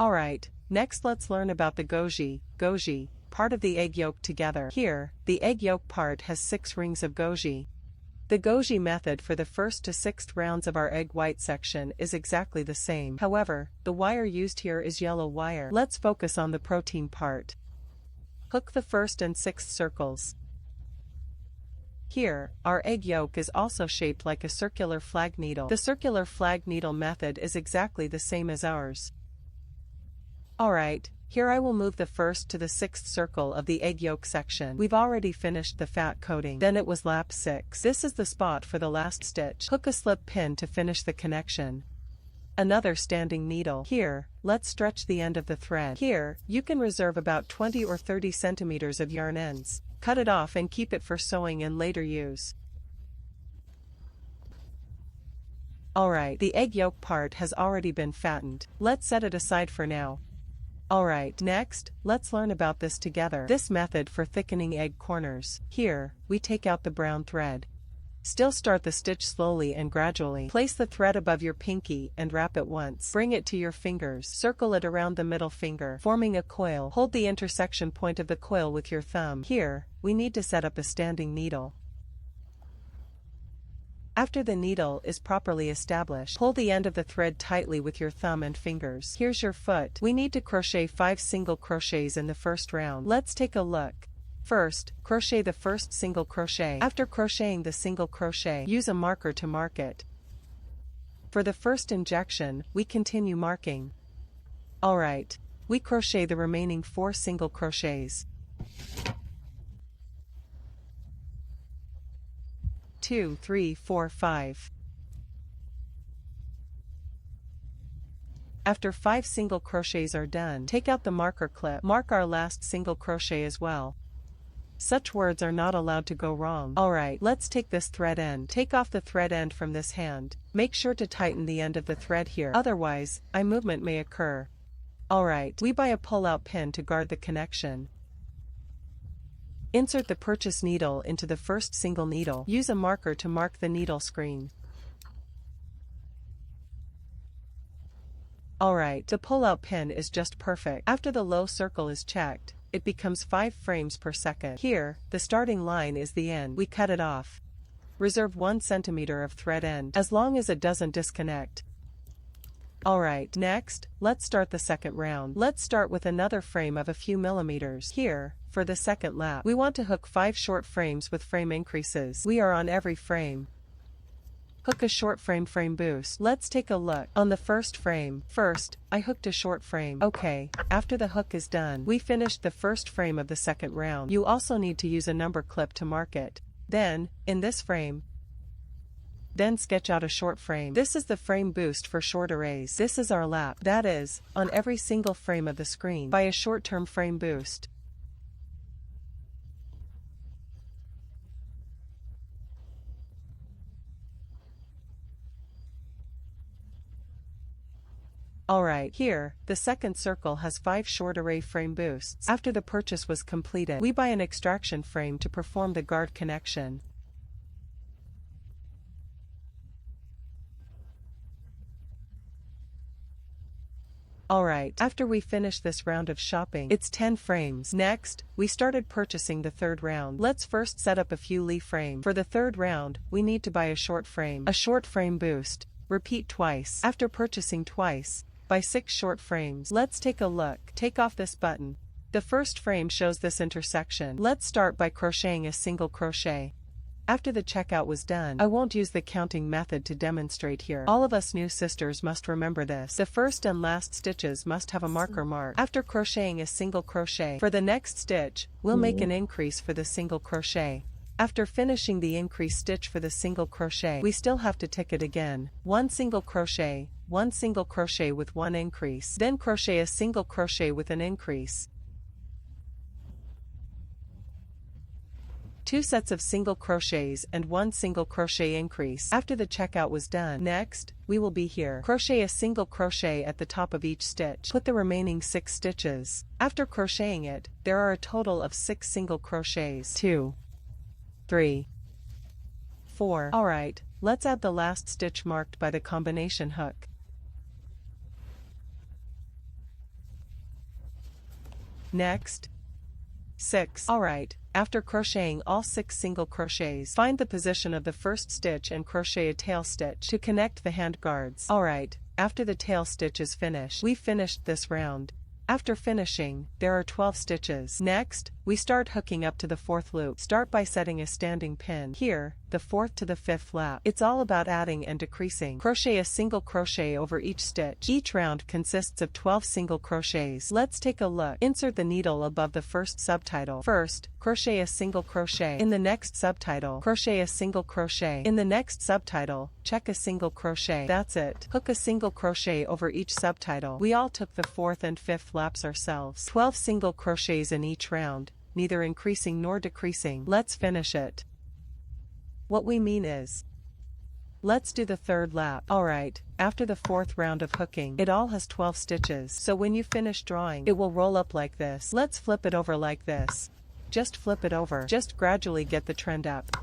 Alright, next let's learn about the goji, part of the egg yolk together. Here, the egg yolk part has 6 rings of goji. The goji method for the first to 6th rounds of our egg white section is exactly the same. However, the wire used here is yellow wire. Let's focus on the protein part. Hook the 1st and 6th circles. Here, our egg yolk is also shaped like a circular flag needle. The circular flag needle method is exactly the same as ours. Alright, here I will move the 1st to the 6th circle of the egg yolk section. We've already finished the fat coating. Then it was lap 6. This is the spot for the last stitch. Hook a slip pin to finish the connection. Another standing needle. Here, let's stretch the end of the thread. Here, you can reserve about 20 or 30 centimeters of yarn ends. Cut it off and keep it for sewing and later use. Alright, the egg yolk part has already been fattened. Let's set it aside for now. Alright, next, let's learn about this together. This method for thickening egg corners. Here, we take out the brown thread. Still start the stitch slowly and gradually. Place the thread above your pinky and wrap it once. Bring it to your fingers. Circle it around the middle finger, forming a coil. Hold the intersection point of the coil with your thumb. Here, we need to set up a standing needle. After the needle is properly established, pull the end of the thread tightly with your thumb and fingers. Here's your foot. We need to crochet 5 single crochets in the first round. Let's take a look. First, crochet the first single crochet. After crocheting the single crochet, use a marker to mark it. For the first injection, we continue marking. Alright, we crochet the remaining 4 single crochets. 2, 3, 4, 5. After 5 single crochets are done, take out the marker clip. Mark our last single crochet as well. Such words are not allowed to go wrong. Alright, let's take this thread end. Take off the thread end from this hand. Make sure to tighten the end of the thread here, otherwise, eye movement may occur. Alright, we buy a pull-out pin to guard the connection. Insert the purchase needle into the first single needle. Use a marker to mark the needle screen. Alright, the pull-out pin is just perfect. After the low circle is checked, it becomes 5 frames per second. Here, the starting line is the end. We cut it off. Reserve 1 centimeter of thread end, as long as it doesn't disconnect. Alright, next, let's start the second round. Let's start with another frame of a few millimeters. Here, for the second lap, we want to hook 5 short frames with frame increases. We are on every frame. Hook a short frame boost. Let's take a look. On the first frame, first, I hooked a short frame. Okay, after the hook is done, we finished the first frame of the second round. You also need to use a number clip to mark it. Then, in this frame, then sketch out a short frame. This is the frame boost for short arrays. This is our lap. That is, on every single frame of the screen, by a short-term frame boost. Alright, here, the second circle has 5 short array frame boosts. After the purchase was completed, we buy an extraction frame to perform the guard connection. Alright, after we finish this round of shopping, it's 10 frames. Next, we started purchasing the third round. Let's first set up a few leaf frame. For the third round, we need to buy a short frame boost. Repeat twice. After purchasing twice, buy 6 short frames. Let's take a look. Take off this button. The first frame shows this intersection. Let's start by crocheting a single crochet. After the checkout was done, I won't use the counting method to demonstrate here. All of us new sisters must remember this. The first and last stitches must have a marker mark. After crocheting a single crochet, for the next stitch, we'll make an increase for the single crochet. After finishing the increase stitch for the single crochet, we still have to tick it again. 1 single crochet with 1 increase. Then crochet a single crochet with an increase. 2 sets of single crochets and 1 single crochet increase. After the checkout was done, next, we will be here. Crochet a single crochet at the top of each stitch. Put the remaining 6 stitches. After crocheting it, there are a total of 6 single crochets. 2, 3, 4. Alright, let's add the last stitch marked by the combination hook. Next. 6. Alright, after crocheting all 6 single crochets, find the position of the first stitch and crochet a tail stitch to connect the hand guards. Alright, after the tail stitch is finished, we finished this round. After finishing, there are 12 stitches. Next, we start hooking up to the 4th loop. Start by setting a standing pin. Here, the 4th to the 5th lap. It's all about adding and decreasing. Crochet a single crochet over each stitch. Each round consists of 12 single crochets. Let's take a look. Insert the needle above the first subtitle. First, crochet a single crochet. In the next subtitle, crochet a single crochet. In the next subtitle, check a single crochet. That's it. Hook a single crochet over each subtitle. We all took the 4th and 5th laps ourselves. 12 single crochets in each round, neither increasing nor decreasing. Let's finish it. What we mean is, let's do the 3rd lap. Alright, after the 4th round of hooking, it all has 12 stitches. So when you finish drawing, it will roll up like this. Let's flip it over like this. Just flip it over. Just gradually get the trend up.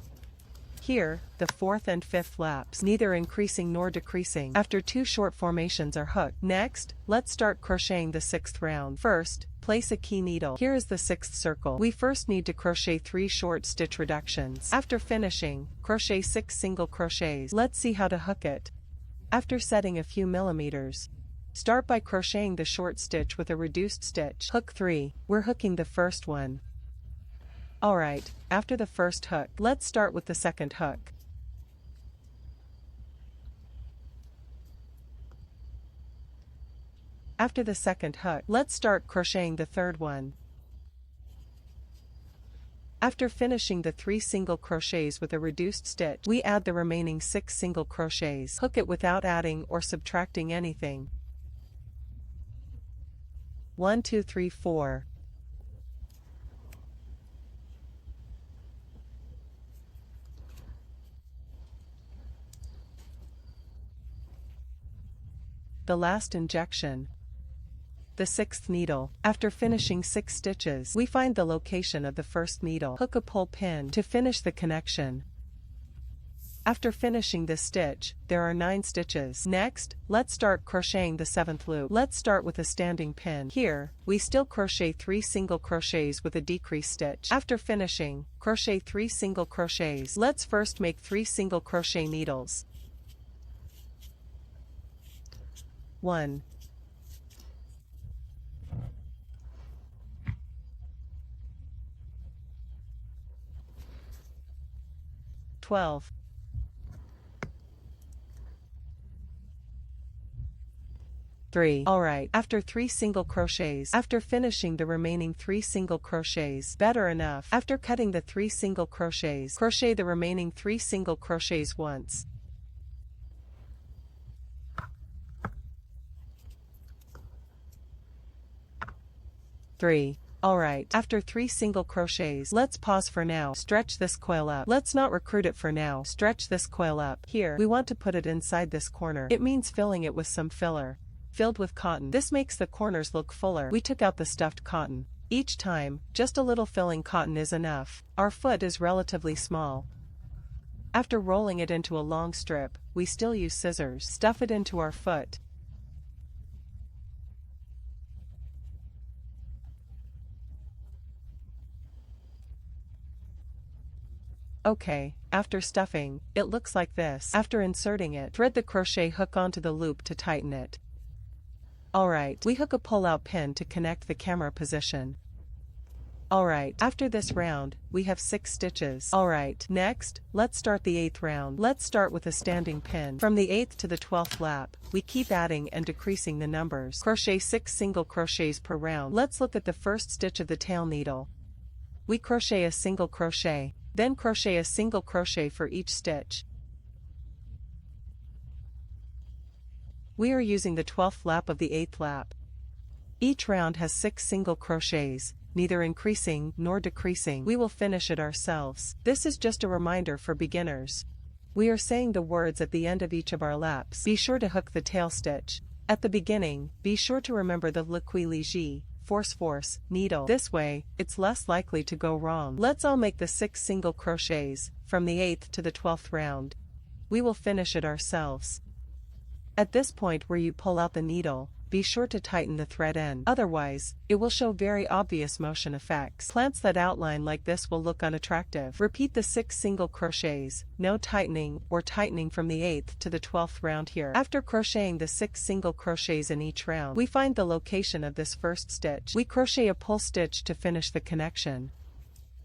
Here, the 4th and 5th laps, neither increasing nor decreasing. After 2 short formations are hooked. Next, let's start crocheting the 6th round. First, place a key needle. Here is the 6th circle. We first need to crochet 3 short stitch reductions. After finishing, crochet 6 single crochets. Let's see how to hook it. After setting a few millimeters, start by crocheting the short stitch with a reduced stitch. Hook 3. We're hooking the first one. Alright, after the first hook, let's start with the second hook. After the second hook, let's start crocheting the third one. After finishing the 3 single crochets with a reduced stitch, we add the remaining 6 single crochets. Hook it without adding or subtracting anything. 1 2 3 4. The last injection. The 6th needle. After finishing 6 stitches, we find the location of the first needle. Hook a pull pin to finish the connection. After finishing this stitch, there are 9 stitches. Next, let's start crocheting the 7th loop. Let's start with a standing pin. Here, we still crochet 3 single crochets with a decreased stitch. After finishing, crochet 3 single crochets. Let's first make 3 single crochet needles. 1 12 3. Alright, after 3 single crochets, after finishing the remaining 3 single crochets, better enough. After cutting the 3 single crochets, crochet the remaining 3 single crochets once. Three. Alright, after 3 single crochets, let's pause for now. Stretch this coil up. Let's not recruit it for now. Stretch this coil up. Here, we want to put it inside this corner. It means filling it with some filler. Filled with cotton. This makes the corners look fuller. We took out the stuffed cotton. Each time, just a little filling cotton is enough. Our foot is relatively small. After rolling it into a long strip, we still use scissors. Stuff it into our foot. Okay, after stuffing, it looks like this. After inserting it, thread the crochet hook onto the loop to tighten it. Alright, we hook a pull-out pin to connect the camera position. Alright, after this round, we have 6 stitches. Alright, next, let's start the 8th round. Let's start with a standing pin. From the 8th to the 12th lap, we keep adding and decreasing the numbers. Crochet 6 single crochets per round. Let's look at the first stitch of the tail needle. We crochet a single crochet. Then crochet a single crochet for each stitch. We are using the 12th lap of the 8th lap. Each round has 6 single crochets, neither increasing nor decreasing. We will finish it ourselves. This is just a reminder for beginners. We are saying the words at the end of each of our laps. Be sure to hook the tail stitch. At the beginning, be sure to remember the le qui léger. Force needle. This way, it's less likely to go wrong. Let's all make the 6 single crochets, from the 8th to the 12th round. We will finish it ourselves. At this point where you pull out the needle, be sure to tighten the thread end. Otherwise, it will show very obvious motion effects. Plants that outline like this will look unattractive. Repeat the 6 single crochets, no tightening or tightening from the 8th to the 12th round here. After crocheting the 6 single crochets in each round, we find the location of this first stitch. We crochet a pull stitch to finish the connection.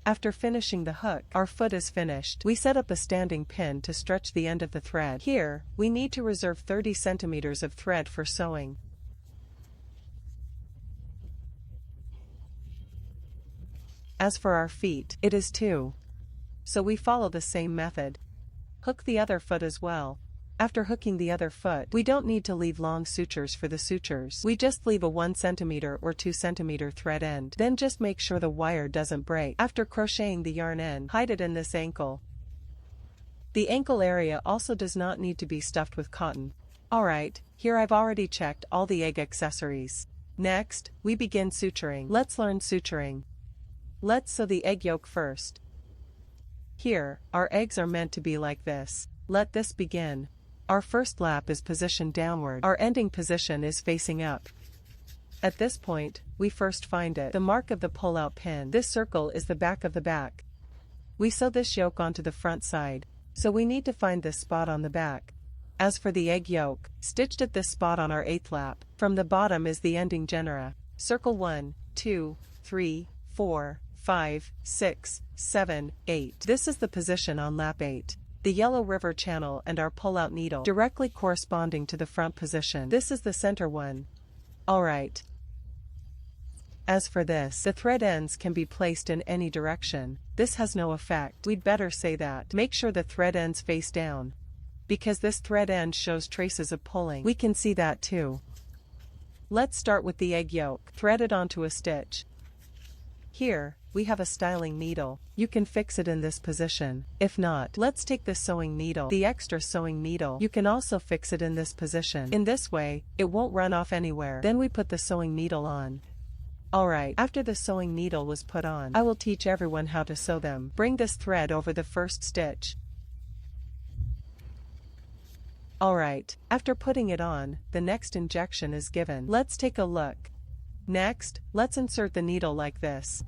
After finishing the hook, our foot is finished. We set up a standing pin to stretch the end of the thread. Here, we need to reserve 30 centimeters of thread for sewing. As for our feet, it is 2. So we follow the same method. Hook the other foot as well. After hooking the other foot, we don't need to leave long sutures for the sutures. We just leave a 1 centimeter or 2 centimeter thread end. Then just make sure the wire doesn't break. After crocheting the yarn end, hide it in this ankle. The ankle area also does not need to be stuffed with cotton. Alright, here I've already checked all the egg accessories. Next, we begin suturing. Let's learn suturing. Let's sew the egg yolk first. Here, our eggs are meant to be like this. Let this begin. Our first lap is positioned downward. Our ending position is facing up. At this point, we first find it. The mark of the pull-out pin. This circle is the back of the back. We sew this yolk onto the front side, so we need to find this spot on the back. As for the egg yolk, stitched at this spot on our 8th lap, from the bottom is the ending genera. Circle 1, 2, 3, 4, 5, 6, 7, 8. This is the position on lap 8. The yellow river channel and our pull-out needle directly corresponding to the front position. This is the center one. Alright. As for this, the thread ends can be placed in any direction. This has no effect. We'd better say that. Make sure the thread ends face down. Because this thread end shows traces of pulling. We can see that too. Let's start with the egg yolk. Thread it onto a stitch. Here, we have a styling needle. You can fix it in this position. If not, let's take the sewing needle, the extra sewing needle. You can also fix it in this position. In this way, it won't run off anywhere. Then we put the sewing needle on. Alright, after the sewing needle was put on, I will teach everyone how to sew them. Bring this thread over the first stitch. Alright, after putting it on, the next injection is given. Let's take a look. Next, let's insert the needle like this.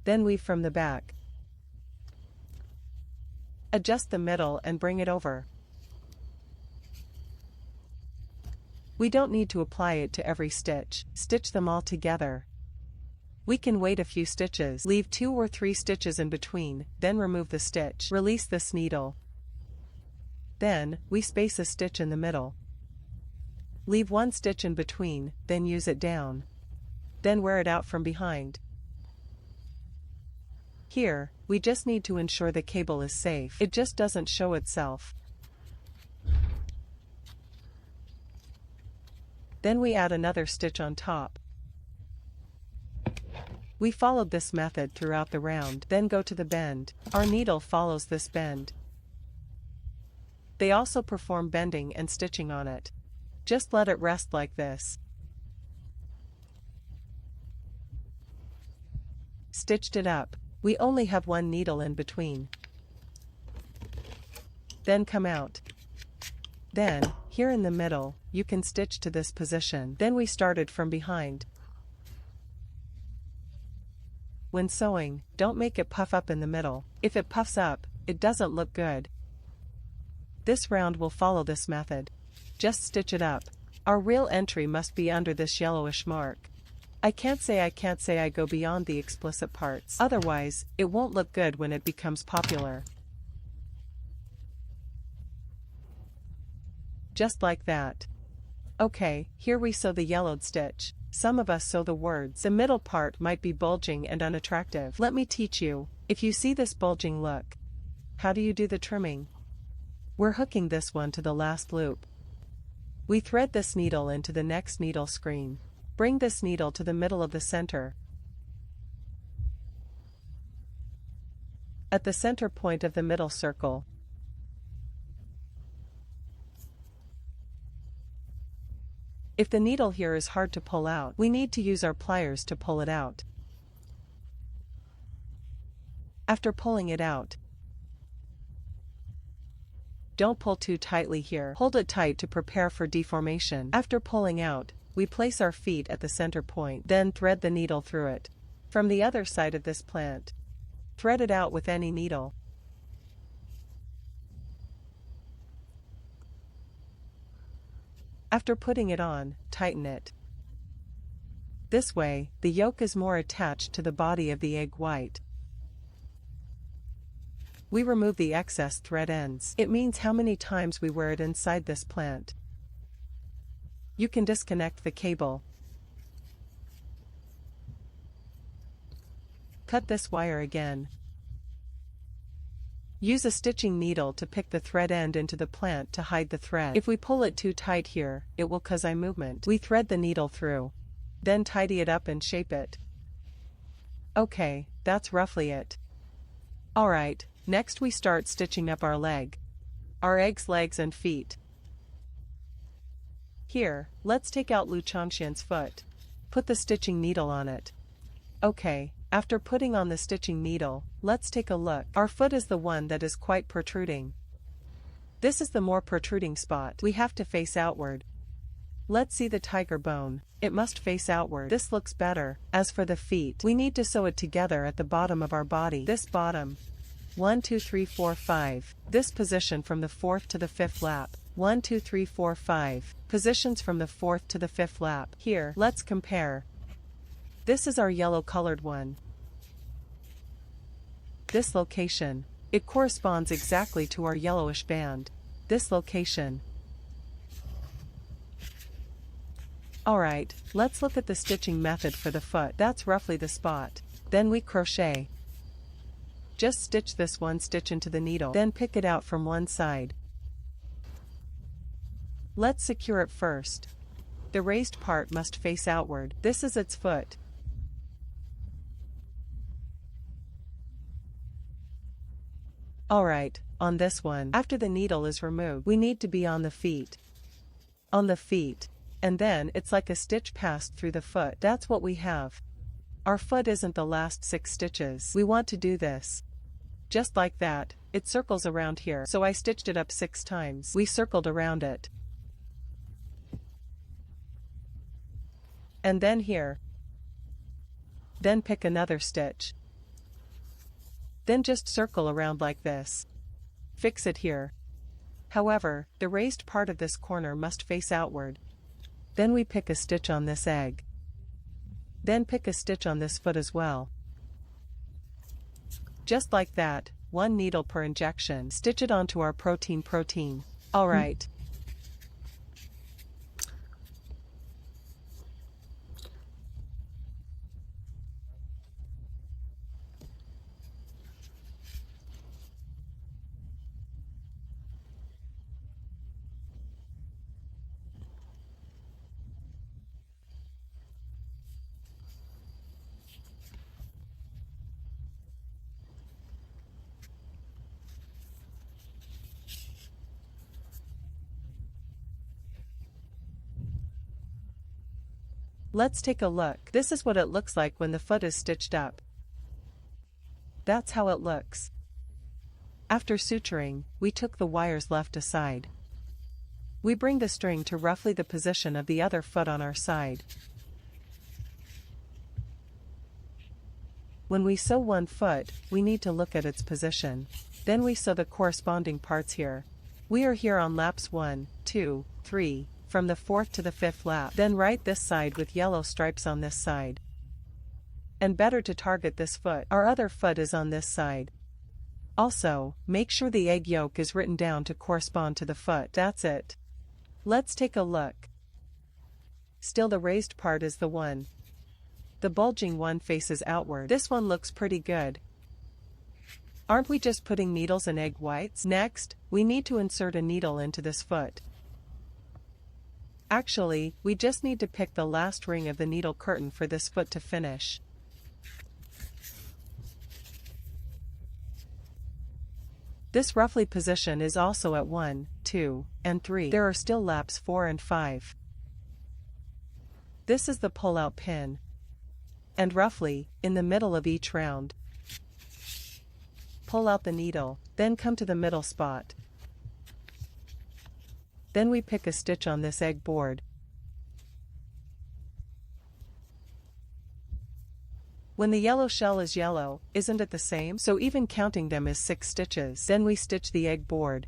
Then weave from the back. Adjust the middle and bring it over. We don't need to apply it to every stitch. Stitch them all together. We can wait a few stitches. Leave 2 or 3 stitches in between, then remove the stitch. Release this needle. Then, we space a stitch in the middle. Leave 1 stitch in between, then use it down. Then wear it out from behind. Here, we just need to ensure the cable is safe. It just doesn't show itself. Then we add another stitch on top. We followed this method throughout the round, then go to the bend. Our needle follows this bend. They also perform bending and stitching on it. Just let it rest like this. Stitched it up. We only have 1 needle in between. Then come out. Then, here in the middle, you can stitch to this position. Then we started from behind. When sewing, don't make it puff up in the middle. If it puffs up, it doesn't look good. This round will follow this method. Just stitch it up. Our real entry must be under this yellowish mark. I can't say I go beyond the explicit parts. Otherwise, it won't look good when it becomes popular. Just like that. Okay, here we sew the yellowed stitch. Some of us sew the words. The middle part might be bulging and unattractive. Let me teach you. If you see this bulging look, how do you do the trimming? We're hooking this one to the last loop. We thread this needle into the next needle screen. Bring this needle to the middle of the center. At the center point of the middle circle, if the needle here is hard to pull out, we need to use our pliers to pull it out. After pulling it out, Don't pull too tightly here. Hold it tight to prepare for deformation. After pulling out, we place our feet at the center point, then thread the needle through it. From the other side of this plant, thread it out with any needle. After putting it on, tighten it. This way, the yolk is more attached to the body of the egg white. We remove the excess thread ends. It means how many times we wear it inside this plant. You can disconnect the cable. Cut this wire again. Use a stitching needle to pick the thread end into the plant to hide the thread. If we pull it too tight here, it will cause eye movement. We thread the needle through. Then tidy it up and shape it. Okay, that's roughly it. Alright, next we start stitching up our leg. Our egg's legs and feet. Here, let's take out Lu Changshan's foot. Put the stitching needle on it. Okay, after putting on the stitching needle, let's take a look. Our foot is the one that is quite protruding. This is the more protruding spot. We have to face outward. Let's see the tiger bone. It must face outward. This looks better. As for the feet, we need to sew it together at the bottom of our body. This bottom. 1, 2, 3, 4, 5. This position from the 4th to the 5th lap. 1, 2, 3, 4, 5. Positions from the 4th to the 5th lap. Here, let's compare. This is our yellow colored one. This location. It corresponds exactly to our yellowish band. This location. Alright, let's look at the stitching method for the foot. That's roughly the spot. Then we crochet. Just stitch this one stitch into the needle, then pick it out from one side. Let's secure it first. The raised part must face outward. This is its foot. Alright, on this one, after the needle is removed, we need to be on the feet. On the feet. And then it's like a stitch passed through the foot. That's what we have. Our foot isn't the last 6 stitches. We want to do this. Just like that, it circles around here. So I stitched it up 6 times. We circled around it. And then here. Then pick another stitch. Then just circle around like this. Fix it here. However, the raised part of this corner must face outward. Then we pick a stitch on this egg. Then pick a stitch on this foot as well. Just like that, 1 needle per injection. Stitch it onto our protein. Alright. Let's take a look. This is what it looks like when the foot is stitched up. That's how it looks. After suturing, we took the wires left aside. We bring the string to roughly the position of the other foot on our side. When we sew one foot, we need to look at its position. Then we sew the corresponding parts here. We are here on laps 1, 2, 3. From the 4th to the 5th lap. Then write this side with yellow stripes on this side. And better to target this foot. Our other foot is on this side. Also, make sure the egg yolk is written down to correspond to the foot. That's it. Let's take a look. Still the raised part is the one. The bulging one faces outward. This one looks pretty good. Aren't we just putting needles in egg whites? Next, we need to insert a needle into this foot. Actually, we just need to pick the last ring of the needle curtain for this foot to finish. This roughly position is also at 1, 2, and 3. There are still laps 4 and 5. This is the pull-out pin. And roughly, in the middle of each round, pull out the needle, then come to the middle spot. Then we pick a stitch on this egg board. When the yellow shell is yellow, isn't it the same? So even counting them is 6 stitches. Then we stitch the egg board.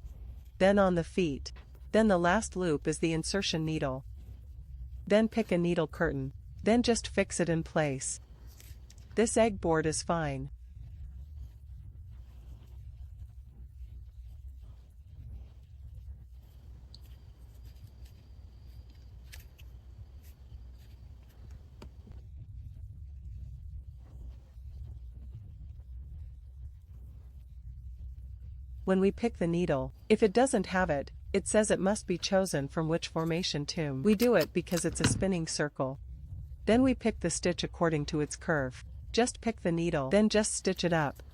Then on the feet. Then the last loop is the insertion needle. Then pick a needle curtain. Then just fix it in place. This egg board is fine. When we pick the needle, if it doesn't have it, it says it must be chosen from which formation tomb. We do it because it's a spinning circle. Then we pick the stitch according to its curve. Just pick the needle, then just stitch it up.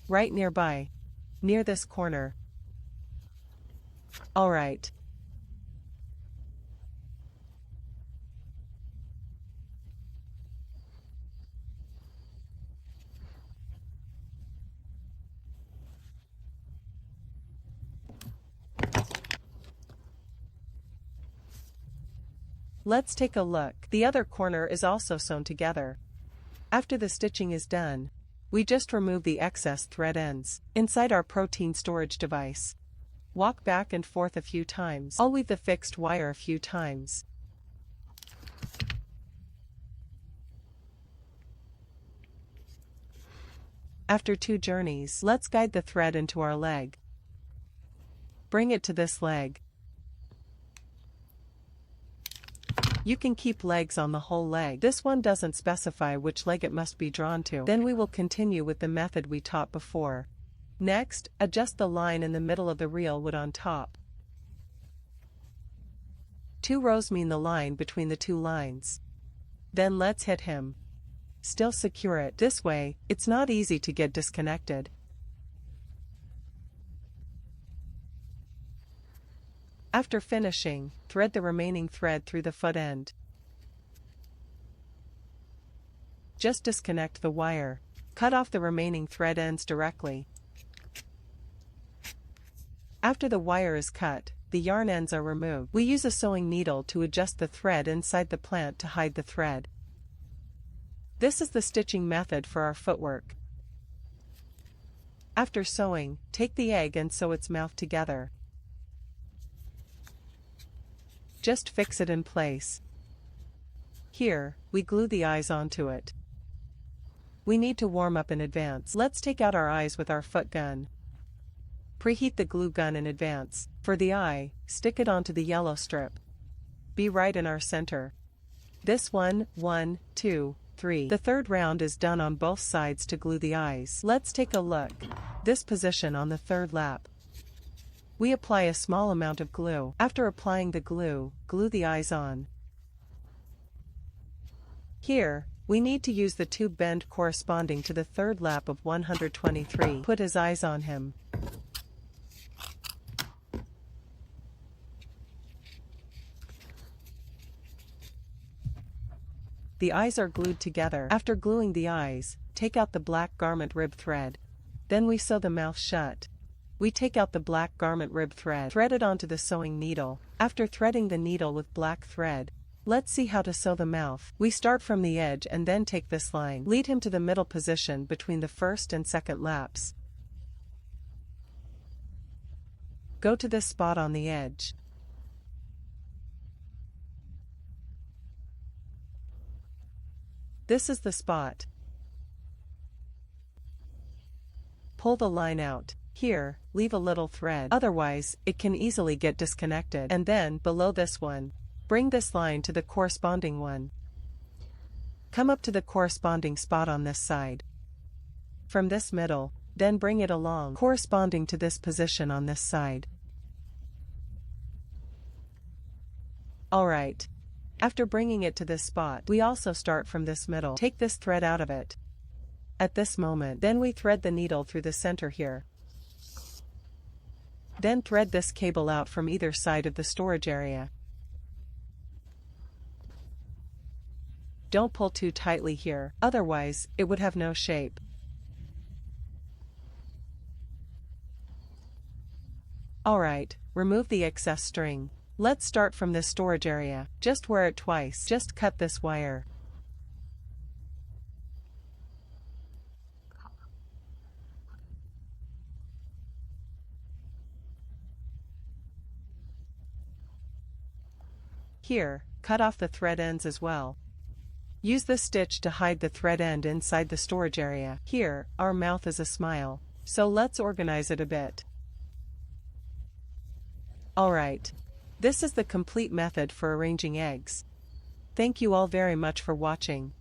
Right nearby. Near this corner. Alright. Let's take a look. The other corner is also sewn together. After the stitching is done, we just remove the excess thread ends inside our protein storage device. Walk back and forth a few times. I'll weave the fixed wire a few times. After 2 journeys, let's guide the thread into our leg. Bring it to this leg. You can keep legs on the whole leg. This one doesn't specify which leg it must be drawn to. Then we will continue with the method we taught before. Next, adjust the line in the middle of the reel wood on top. 2 rows mean the line between the 2 lines. Then let's hit him. Still secure it. This way, it's not easy to get disconnected. After finishing, thread the remaining thread through the foot end. Just disconnect the wire. Cut off the remaining thread ends directly. After the wire is cut, the yarn ends are removed. We use a sewing needle to adjust the thread inside the plant to hide the thread. This is the stitching method for our footwork. After sewing, take the egg and sew its mouth together. Just fix it in place. Here, we glue the eyes onto it. We need to warm up in advance. Let's take out our eyes with our foot gun. Preheat the glue gun in advance. For the eye, stick it onto the yellow strip. Be right in our center. This one, 1, 2, 3. The third round is done on both sides to glue the eyes. Let's take a look. This position on the third lap. We apply a small amount of glue. After applying the glue, glue the eyes on. Here, we need to use the tube bend corresponding to the third lap of 123. Put his eyes on him. The eyes are glued together. After gluing the eyes, take out the black garment rib thread. Then we sew the mouth shut. We take out the black garment rib thread, thread it onto the sewing needle. After threading the needle with black thread, let's see how to sew the mouth. We start from the edge and then take this line. Lead him to the middle position between the first and second laps. Go to this spot on the edge. This is the spot. Pull the line out. Here, leave a little thread, otherwise, it can easily get disconnected. And then, below this one, bring this line to the corresponding one. Come up to the corresponding spot on this side. From this middle, then bring it along, corresponding to this position on this side. Alright. After bringing it to this spot, we also start from this middle. Take this thread out of it. At this moment, then we thread the needle through the center here. Then thread this cable out from either side of the storage area. Don't pull too tightly here, otherwise, it would have no shape. Alright, remove the excess string. Let's start from this storage area. Just wear it twice. Just cut this wire. Here, cut off the thread ends as well. Use this stitch to hide the thread end inside the storage area. Here, our mouth is a smile, so let's organize it a bit. Alright. This is the complete method for arranging eggs. Thank you all very much for watching.